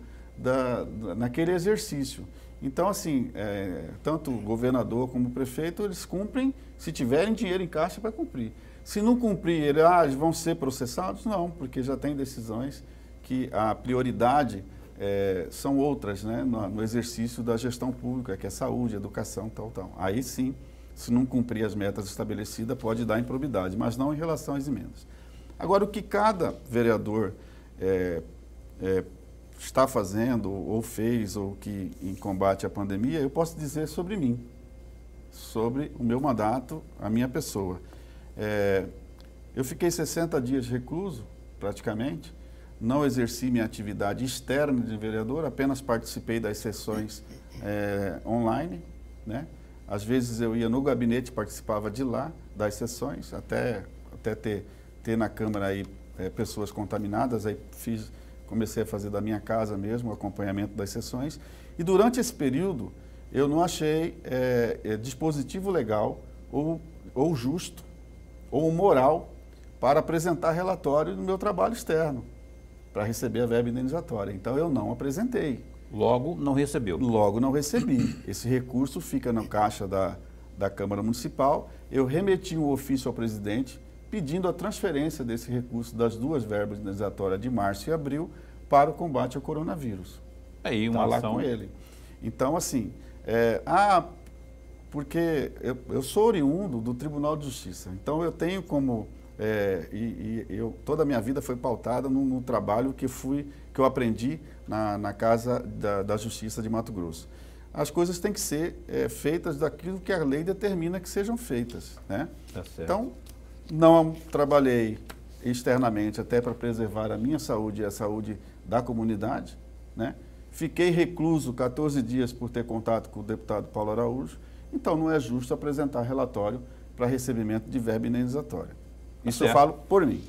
C: naquele exercício. Então, assim, tanto o governador como o prefeito, eles cumprem, se tiverem dinheiro em caixa, para cumprir. Se não cumprir, eles vão ser processados? Não, porque já tem decisões que a prioridade são outras, né, no exercício da gestão pública, que é saúde, educação, tal. Aí sim, se não cumprir as metas estabelecidas, pode dar improbidade, mas não em relação às emendas. Agora, o que cada vereador está fazendo, ou fez, ou que em combate à pandemia, eu posso dizer sobre mim, sobre o meu mandato, a minha pessoa. Eu fiquei 60 dias recluso, praticamente, não exerci minha atividade externa de vereador, apenas participei das sessões online, né? Às vezes eu ia no gabinete, participava de lá, das sessões, até ter na Câmara aí, pessoas contaminadas, aí comecei a fazer da minha casa mesmo o acompanhamento das sessões, e durante esse período eu não achei dispositivo legal ou justo ou moral para apresentar relatório no meu trabalho externo, para receber a verba indenizatória. Então eu não apresentei.
A: Logo não recebeu.
C: Logo não recebi. Esse recurso fica na caixa da Câmara Municipal. Eu remeti um ofício ao presidente pedindo a transferência desse recurso das 2 verbas indenizatórias de março e abril para o combate ao coronavírus.
A: Aí uma
C: lá
A: ação...
C: com ele. Então, assim, porque eu sou oriundo do Tribunal de Justiça, então eu tenho como... toda a minha vida foi pautada no trabalho que eu aprendi na Casa da Justiça de Mato Grosso. As coisas têm que ser feitas daquilo que a lei determina que sejam feitas, né?
A: Tá certo.
C: Então, não trabalhei externamente até para preservar a minha saúde e a saúde da comunidade, né? Fiquei recluso 14 dias por ter contato com o deputado Paulo Araújo, então não é justo apresentar relatório para recebimento de verba indenizatória. Isso eu falo por mim.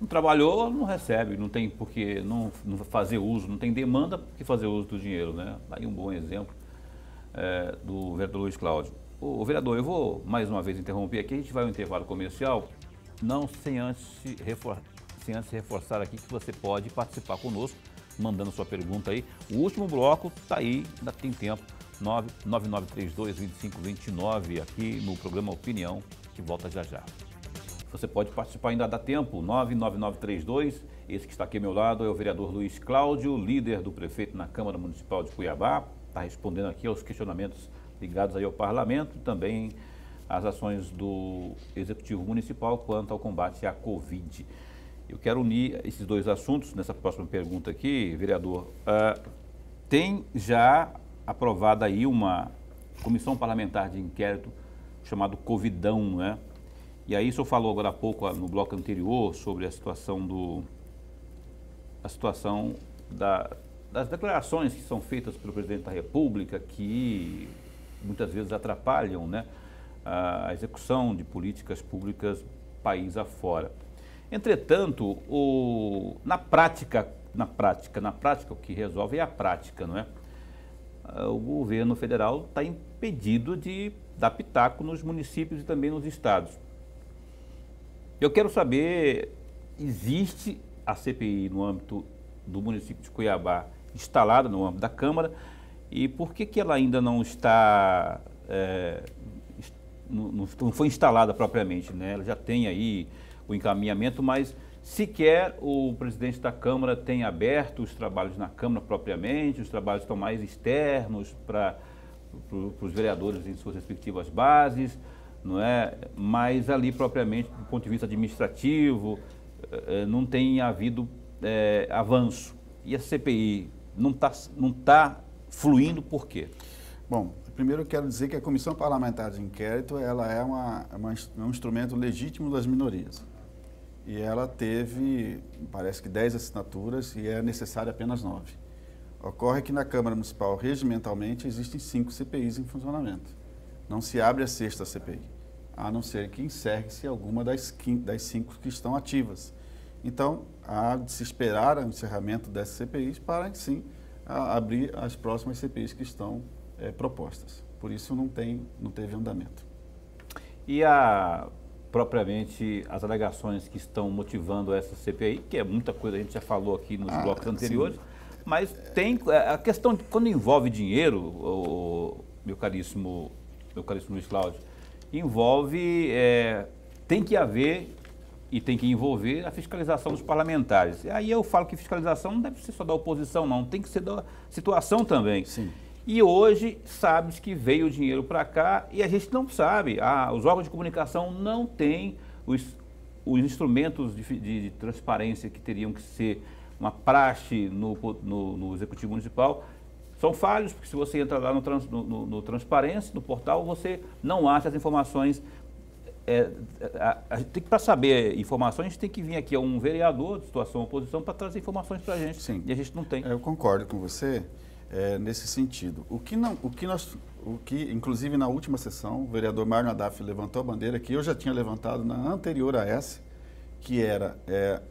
A: Não trabalhou, não recebe, não tem por que não fazer uso, não tem demanda por que fazer uso do dinheiro, né? Aí um bom exemplo do vereador Luiz Cláudio. O vereador, eu vou mais uma vez interromper aqui, a gente vai ao intervalo comercial, não sem antes reforçar aqui que você pode participar conosco, mandando sua pergunta aí. O último bloco está aí, ainda tem tempo, 99932-2529, aqui no programa Opinião, que volta já já. Você pode participar, ainda dá tempo, 99932, esse que está aqui ao meu lado é o vereador Luiz Cláudio, líder do prefeito na Câmara Municipal de Cuiabá, está respondendo aqui aos questionamentos ligados aí ao parlamento e também às ações do Executivo Municipal quanto ao combate à Covid. Eu quero unir esses dois assuntos nessa próxima pergunta aqui, vereador. Tem já aprovada aí uma comissão parlamentar de inquérito chamado Covidão, né? E aí o senhor falou agora há pouco, no bloco anterior, sobre a situação das declarações que são feitas pelo presidente da República, que muitas vezes atrapalham, né, a execução de políticas públicas país afora. Entretanto, na prática, o que resolve é a prática, não é? O governo federal está impedido de dar pitaco nos municípios e também nos estados. Eu quero saber, existe a CPI no âmbito do município de Cuiabá instalada no âmbito da Câmara, e por que ela ainda não está, não foi instalada propriamente, né? Ela já tem aí o encaminhamento, mas sequer o presidente da Câmara tem aberto os trabalhos na Câmara propriamente, os trabalhos estão mais externos para os vereadores em suas respectivas bases, não é? Mas ali propriamente, do ponto de vista administrativo, não tem havido avanço. E a CPI não tá fluindo por quê?
C: Bom, primeiro eu quero dizer que a Comissão Parlamentar de Inquérito ela é um instrumento legítimo das minorias. E ela teve, parece que 10 assinaturas e é necessário apenas 9. Ocorre que na Câmara Municipal, regimentalmente, existem 5 CPIs em funcionamento. Não se abre a 6ª CPI, a não ser que encerre-se alguma das 5 que estão ativas. Então, há de se esperar o encerramento dessas CPIs para, sim, abrir as próximas CPIs que estão propostas. Por isso, não teve andamento.
A: E propriamente as alegações que estão motivando essa CPI, que é muita coisa, a gente já falou aqui nos blocos anteriores, sim. Mas tem a questão de quando envolve dinheiro, meu caríssimo Luiz Cláudio, envolve, tem que haver e tem que envolver a fiscalização dos parlamentares. E aí eu falo que fiscalização não deve ser só da oposição, não, tem que ser da situação também.
C: Sim.
A: E hoje sabe-se que veio o dinheiro para cá e a gente não sabe. Os órgãos de comunicação não têm os instrumentos de transparência que teriam que ser uma praxe no Executivo Municipal. São falhos, porque se você entra lá no Transparência, no portal, você não acha as informações. Para saber informações, a gente tem que vir aqui a um vereador de situação oposição para trazer informações para a gente.
C: Sim.
A: E a gente não tem.
C: Eu concordo com você. Nesse sentido. O que, inclusive na última sessão, o vereador Mário Nadaf levantou a bandeira que eu já tinha levantado na anterior a essa, que era,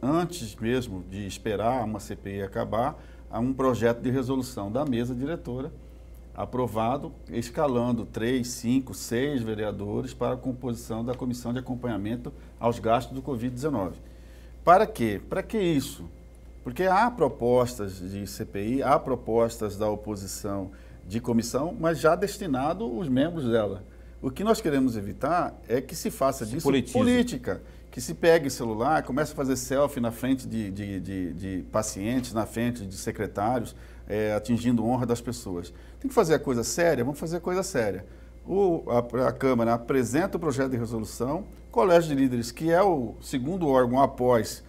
C: antes mesmo de esperar uma CPI acabar, há um projeto de resolução da mesa diretora, aprovado, escalando 3, 5, 6 vereadores para a composição da comissão de acompanhamento aos gastos do Covid-19. Para quê? Para que isso? Porque há propostas de CPI, há propostas da oposição de comissão, mas já destinado os membros dela. O que nós queremos evitar é que se faça disso política, que se pegue celular, comece a fazer selfie na frente de pacientes, na frente de secretários, atingindo honra das pessoas. Tem que fazer a coisa séria, vamos fazer a coisa séria. A Câmara apresenta o projeto de resolução, o Colégio de Líderes, que é o segundo órgão após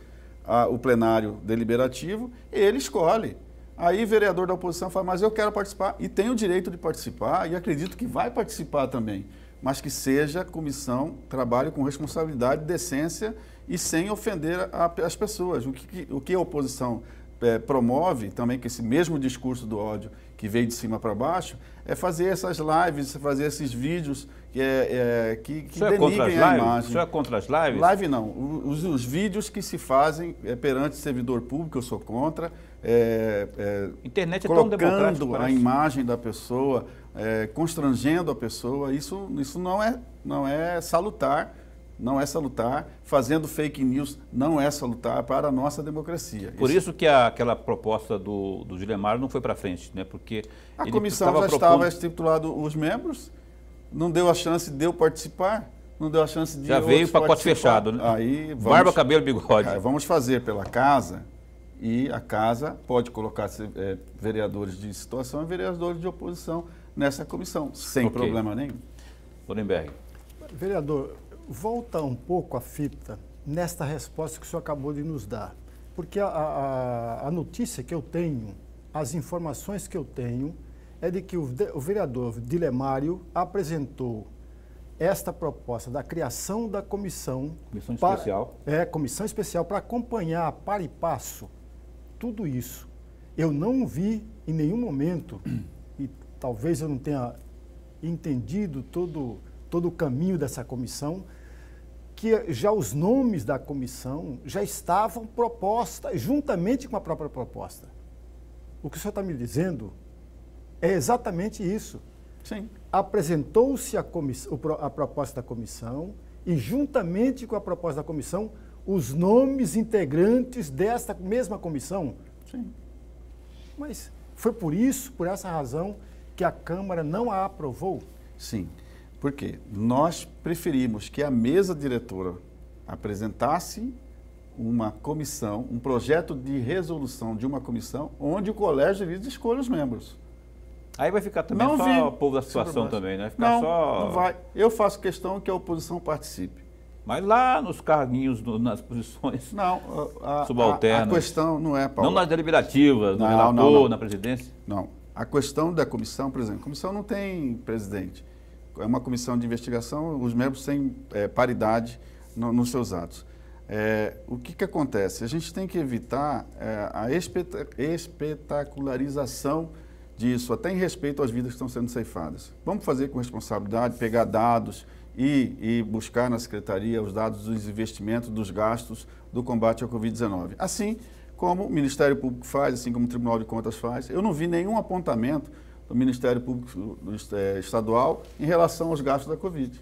C: o plenário deliberativo, ele escolhe. Aí o vereador da oposição fala, mas eu quero participar, e tem o direito de participar, e acredito que vai participar também, mas que seja comissão, trabalhe com responsabilidade, decência e sem ofender as pessoas. O que a oposição promove, também com esse mesmo discurso do ódio que veio de cima para baixo, é fazer essas lives, fazer esses vídeos que denigrem a imagem.
A: O senhor é contra as lives?
C: Live não. Os vídeos que se fazem perante servidor público, eu sou contra.
A: Internet é tão democrática,
C: colocando a imagem da pessoa, constrangendo a pessoa, isso não é salutar. Não é salutar, fazendo fake news não é salutar para a nossa democracia.
A: Por isso que aquela proposta do Gilemário não foi para frente, né? Porque
C: a comissão já estava estipulado os membros, não deu a chance de eu participar, não deu a chance de
A: já veio o pacote fechado, né?
C: Aí
A: barba, cabelo, bigode.
C: Vamos fazer pela casa e a casa pode colocar vereadores de situação e vereadores de oposição nessa comissão, sem problema nenhum.
A: Lorenberg.
B: Vereador, volta um pouco a fita nesta resposta que o senhor acabou de nos dar. Porque a notícia que eu tenho, as informações que eu tenho, é de que o vereador Dilemário apresentou esta proposta da criação da comissão...
A: Comissão especial.
B: Comissão especial para acompanhar para e passo tudo isso. Eu não vi em nenhum momento, e talvez eu não tenha entendido todo o caminho dessa comissão, que já os nomes da comissão já estavam propostas, juntamente com a própria proposta. O que o senhor está me dizendo é exatamente isso.
C: Sim.
B: Apresentou-se a proposta da comissão e, juntamente com a proposta da comissão, os nomes integrantes desta mesma comissão.
C: Sim.
B: Mas foi por essa razão, que a Câmara não a aprovou?
C: Sim. Por quê? Nós preferimos que a mesa diretora apresentasse uma comissão, um projeto de resolução de uma comissão, onde o colégio de líderes escolha os membros.
A: Aí vai ficar também
C: Não
A: só o povo da situação também, né? Ficar
C: não vai. Eu faço questão que a oposição participe.
A: Mas lá nos carguinhos, nas posições
C: Não,
A: subalternas.
C: a questão não é, Paulo.
A: Não nas deliberativas, no
C: Não,
A: relator,
C: não.
A: na presidência.
C: Não. A questão da comissão, por exemplo, a comissão não tem presidente. É uma comissão de investigação, os membros têm paridade nos seus atos. O que acontece? A gente tem que evitar a espetacularização disso, até em respeito às vidas que estão sendo ceifadas. Vamos fazer com responsabilidade, pegar dados e buscar na Secretaria os dados dos investimentos, dos gastos do combate ao Covid-19. Assim como o Ministério Público faz, assim como o Tribunal de Contas faz. Eu não vi nenhum apontamento do Ministério Público Estadual em relação aos gastos da Covid,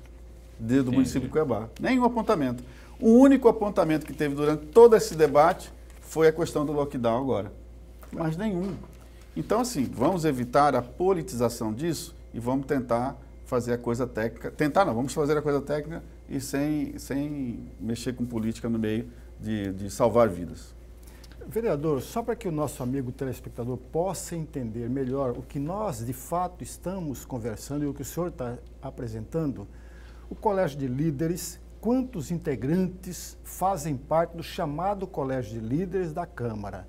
C: do município de Cuiabá. Nenhum apontamento. O único apontamento que teve durante todo esse debate foi a questão do lockdown agora. Mas nenhum. Então, assim, vamos evitar a politização disso e vamos tentar fazer a coisa técnica. Tentar não, vamos fazer a coisa técnica e sem mexer com política no meio de salvar vidas.
B: Vereador, só para que o nosso amigo telespectador possa entender melhor o que nós, de fato, estamos conversando e o que o senhor está apresentando, o Colégio de Líderes, quantos integrantes fazem parte do chamado Colégio de Líderes da Câmara?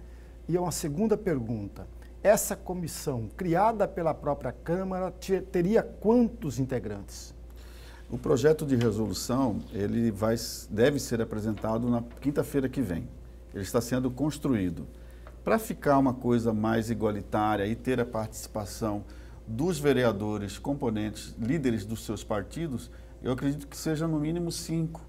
B: E uma segunda pergunta, essa comissão, criada pela própria Câmara, teria quantos integrantes?
C: O projeto de resolução, ele deve ser apresentado na quinta-feira que vem. Ele está sendo construído. Para ficar uma coisa mais igualitária e ter a participação dos vereadores, componentes, líderes dos seus partidos, eu acredito que seja no mínimo 5.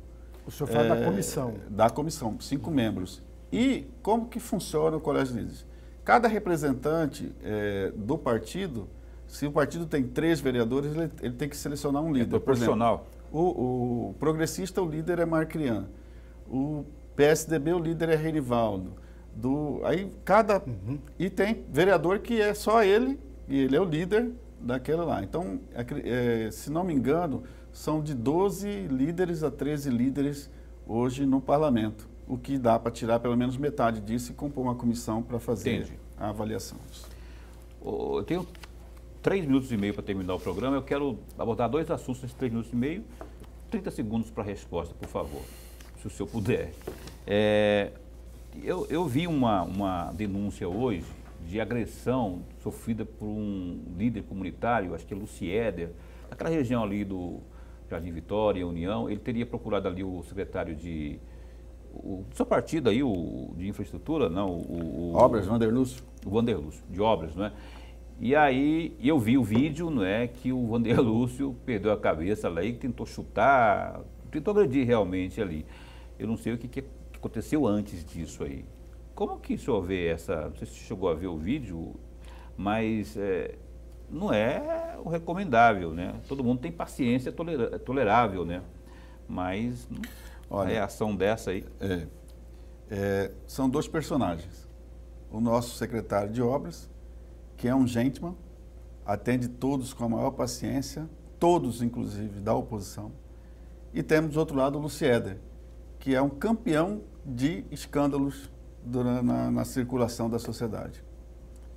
B: O senhor fala da comissão? Da comissão,
C: 5 membros. E como que funciona o Colégio de Líderes? Cada representante do partido, se o partido tem 3 vereadores, ele tem que selecionar um líder.
A: É proporcional.
C: Por exemplo, o progressista, o líder é Marcrian. O PSDB, o líder é Reinivaldo. E tem vereador que é só ele, e ele é o líder daquele lá. Então, se não me engano, são de 12 líderes a 13 líderes hoje no parlamento. O que dá para tirar pelo menos metade disso e compor uma comissão para fazer a avaliação.
A: Eu tenho 3 minutos e meio para terminar o programa. Eu quero abordar 2 assuntos nesses 3 minutos e meio. 30 segundos para a resposta, por favor, se o senhor puder. Eu vi uma denúncia hoje de agressão sofrida por um líder comunitário, acho que é Luciéder, naquela região ali do Jardim Vitória, União. Ele teria procurado ali o secretário do seu partido aí, de infraestrutura, não?
C: Obras, Wanderlúcio.
A: O Wanderlúcio, de obras, não é? E aí eu vi o vídeo, não é, que o Wanderlúcio perdeu a cabeça lá e tentou chutar, tentou agredir realmente ali. Eu não sei o que aconteceu antes disso aí. Como que o senhor vê não sei se chegou a ver o vídeo, mas não é o recomendável, né? Todo mundo tem paciência tolerável, né? Mas olha, a reação dessa aí...
C: são 2 personagens. O nosso secretário de obras, que é um gentleman, atende todos com a maior paciência, todos, inclusive, da oposição. E temos, do outro lado, o Luciéder, que é um campeão de escândalos na circulação da sociedade.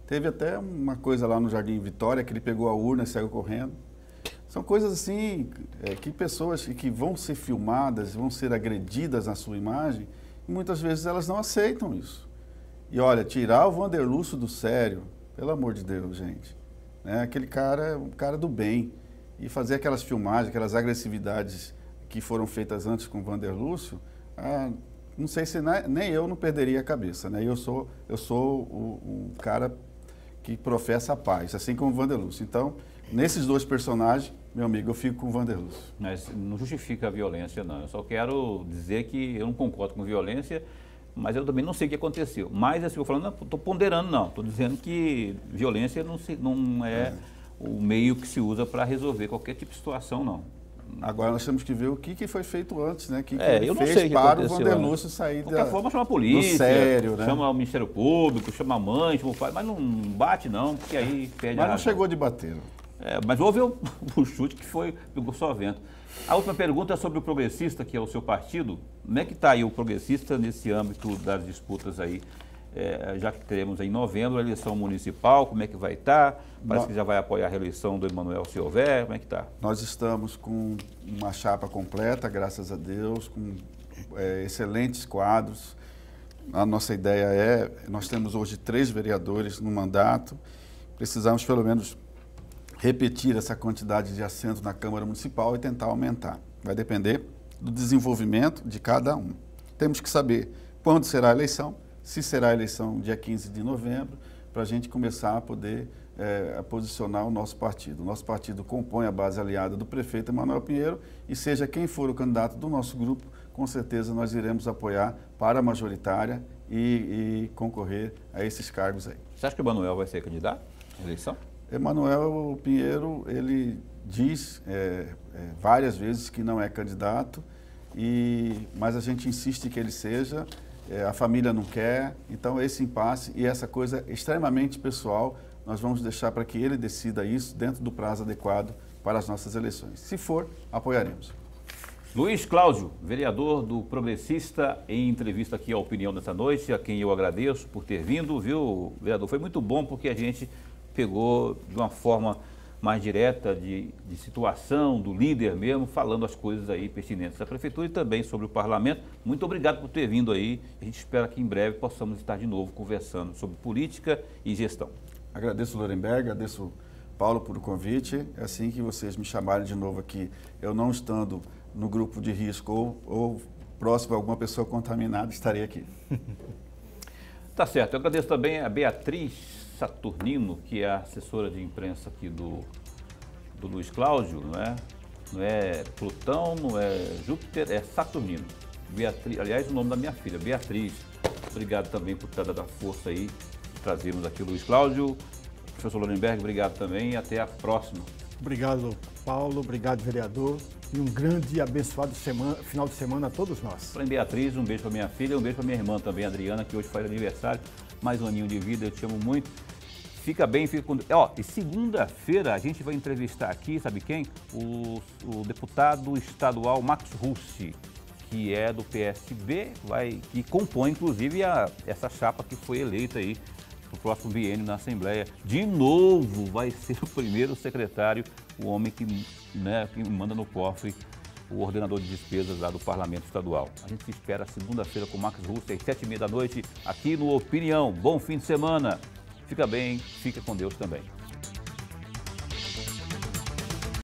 C: Teve até uma coisa lá no Jardim Vitória, que ele pegou a urna e saiu correndo. São coisas assim, que pessoas que vão ser filmadas, vão ser agredidas na sua imagem, e muitas vezes elas não aceitam isso. E olha, tirar o Wanderlúcio do sério, pelo amor de Deus, gente, né? Aquele cara, um cara do bem, e fazer aquelas filmagens, aquelas agressividades que foram feitas antes com o Wanderlúcio, não sei se nem eu não perderia a cabeça, né? Eu sou o cara que professa a paz, assim como o Wanderlúcio. Então, nesses dois personagens, meu amigo, eu fico com o Vander Lúcio.
A: Mas não justifica a violência, não. Eu só quero dizer que eu não concordo com violência, mas eu também não sei o que aconteceu. Mas, assim, eu falando, não estou ponderando, não. Estou dizendo que violência não é o meio que se usa para resolver qualquer tipo de situação, não.
C: Agora nós temos que ver o que foi feito antes, né? O que
A: eu não sei o que
C: para o
A: aconteceu,
C: Vander Lúcio sair
A: de qualquer forma, chama a polícia,
C: do sério, né?
A: Chama o Ministério Público, chama a mãe, chama o pai, mas não bate não, porque aí perde a razão.
C: Mas não chegou de bater.
A: Mas houve o chute que pegou só vento. A última pergunta é sobre o Progressista, que é o seu partido. Como é que está aí o Progressista nesse âmbito das disputas aí? Já que teremos em novembro a eleição municipal, como é que vai estar? Parece que já vai apoiar a reeleição do Emanuel se houver, como é que está?
C: Nós estamos com uma chapa completa, graças a Deus, com excelentes quadros. A nossa ideia nós temos hoje 3 vereadores no mandato, precisamos pelo menos repetir essa quantidade de assentos na Câmara Municipal e tentar aumentar. Vai depender do desenvolvimento de cada um. Temos que saber quando será a eleição, se será a eleição dia 15 de novembro, para a gente começar a poder a posicionar o nosso partido. O nosso partido compõe a base aliada do prefeito Emanuel Pinheiro e seja quem for o candidato do nosso grupo, com certeza nós iremos apoiar para a majoritária e concorrer a esses cargos aí.
A: Você acha que o Emanuel vai ser candidato à eleição?
C: Emanuel Pinheiro, ele diz várias vezes que não é candidato, mas a gente insiste que ele seja. A família não quer, então esse impasse e essa coisa extremamente pessoal, nós vamos deixar para que ele decida isso dentro do prazo adequado para as nossas eleições. Se for, apoiaremos.
A: Luiz Cláudio, vereador do Progressista, em entrevista aqui à Opinião dessa noite, a quem eu agradeço por ter vindo, viu, vereador? Foi muito bom porque a gente pegou de uma forma mais direta de situação, do líder mesmo, falando as coisas aí pertinentes da Prefeitura e também sobre o Parlamento. Muito obrigado por ter vindo aí. A gente espera que em breve possamos estar de novo conversando sobre política e gestão.
C: Agradeço o Lorenberg, agradeço Paulo por o convite. É assim que vocês me chamarem de novo aqui, eu não estando no grupo de risco ou próximo a alguma pessoa contaminada, estarei aqui.
A: Tá certo. Eu agradeço também a Beatriz Saturnino, que é a assessora de imprensa aqui do Luiz Cláudio, não é Plutão, não é Júpiter, é Saturnino. Beatriz, aliás, o nome da minha filha, Beatriz. Obrigado também por ter dado a força aí, trazermos aqui o Luiz Cláudio. Professor Lorenberg, obrigado também e até a próxima.
B: Obrigado, Paulo, obrigado, vereador, e um grande e abençoado final de semana a todos nós.
A: Para Beatriz, um beijo para minha filha, um beijo para minha irmã também, Adriana, que hoje faz aniversário. Mais um aninho de vida, eu te amo muito. Fica bem, fica com... e segunda-feira a gente vai entrevistar aqui, sabe quem? O deputado estadual Max Russi, que é do PSB, que compõe, inclusive, essa chapa que foi eleita aí para o próximo biênio na Assembleia. De novo, vai ser o primeiro secretário, o homem que manda no cofre o ordenador de despesas lá do Parlamento Estadual. A gente se espera segunda-feira com o Max Russi, às 7h30 da noite, aqui no Opinião. Bom fim de semana. Fica bem, fica com Deus também.